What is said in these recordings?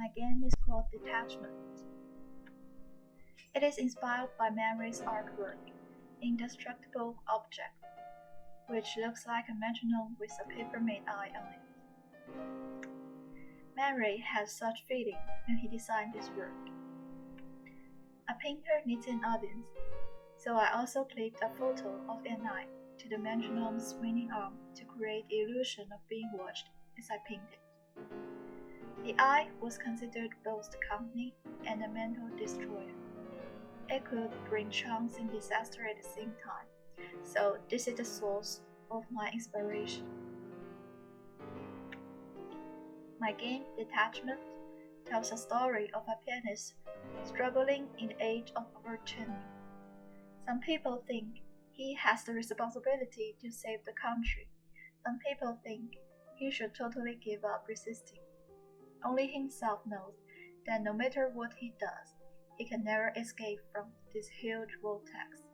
My game is called Detachment. It is inspired by Mary's artwork, Indestructible Object, which looks like a metronome with a paper-made eye on it. Mary had such feeling when he designed his work. A painter needs an audience, so I also clipped a photo of an eye to the metronome's swinging arm to create the illusion of being watched as I painted. The eye was considered both the company and a mental destroyer. It could bring chance and disaster at the same time, so this is the source of my inspiration. My game, Detachment, tells a story of a pianist struggling in the age of overturning. Some people think he has the responsibility to save the country. Some people think he should totally give up resisting. Only himself knows that no matter what he does, he can never escape from this huge vortex.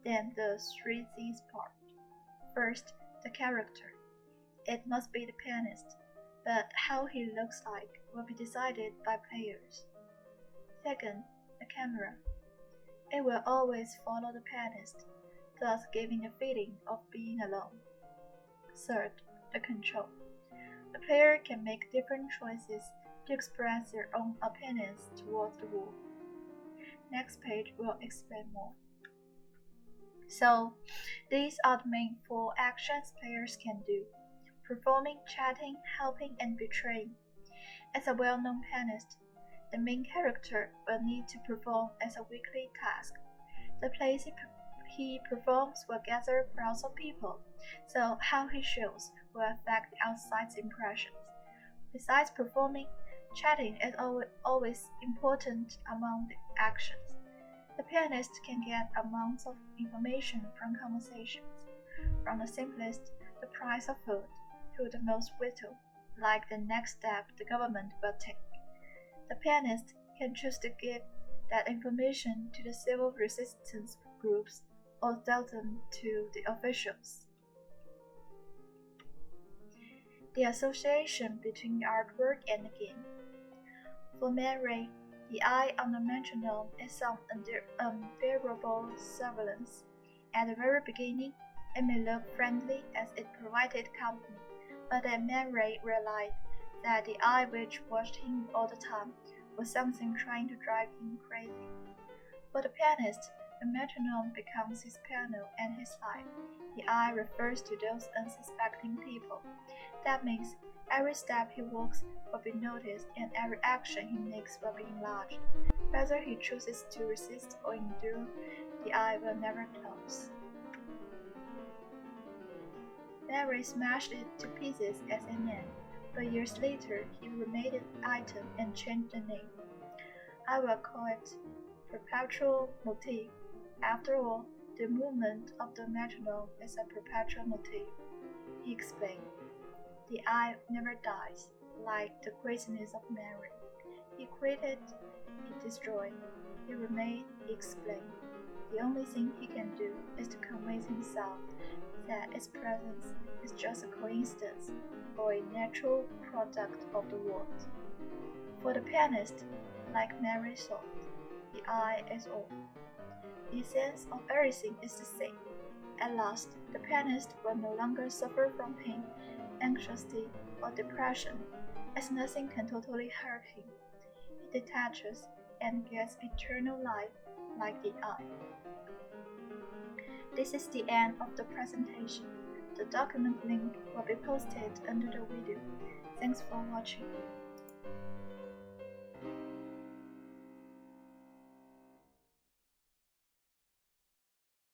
Then the 3 C's part. First, the character. It must be the pianist, but how he looks like will be decided by players. Second, the camera. It will always follow the pianist, thus giving the feeling of being alone. Third, the control. The player can make different choices to express their own opinions towards the world. Next page will explain more. So, these are the main 4 actions players can do: performing, chatting, helping, and betraying. As a well-known pianist, the main character will need to perform as a weekly task. The plays he performs will gather crowds of people, so how he shows will affect outside's impressions. Besides performing, chatting is always important among the actions. The pianist can get amounts of information from conversations, from the simplest, the price of food, to the most vital, like the next step the government will take. The pianist can choose to give that information to the civil resistance groups or sell them to the officials. The association between the artwork and the game. For Mary, the eye on the metronome is some unbearable surveillance. At the very beginning, it may look friendly as it provided company, but then Mary realized that the eye which watched him all the time was something trying to drive him crazy. For the pianist, the metronome becomes his piano and his life. The eye refers to those unsuspecting people. That means every step he walks will be noticed and every action he makes will be enlarged. Whether he chooses to resist or endure, the eye will never close. Mary smashed it to pieces as an end, but years later he remade the item and changed the name. I will call it Perpetual Motif. After all, the movement of the metronome is a perpetual motif, he explained. The eye never dies, like the craziness of Mary. He created, he destroyed, he remade, he explained. The only thing he can do is to convince himself that its presence is just a coincidence or a natural product of the world. For the pianist, like Mary thought, the eye is all. The essence of everything is the same. At last, the pianist will no longer suffer from pain, anxiety, or depression, as nothing can totally hurt him. He detaches and gets eternal life like the eye. This is the end of the presentation. The document link will be posted under the video. Thanks for watching.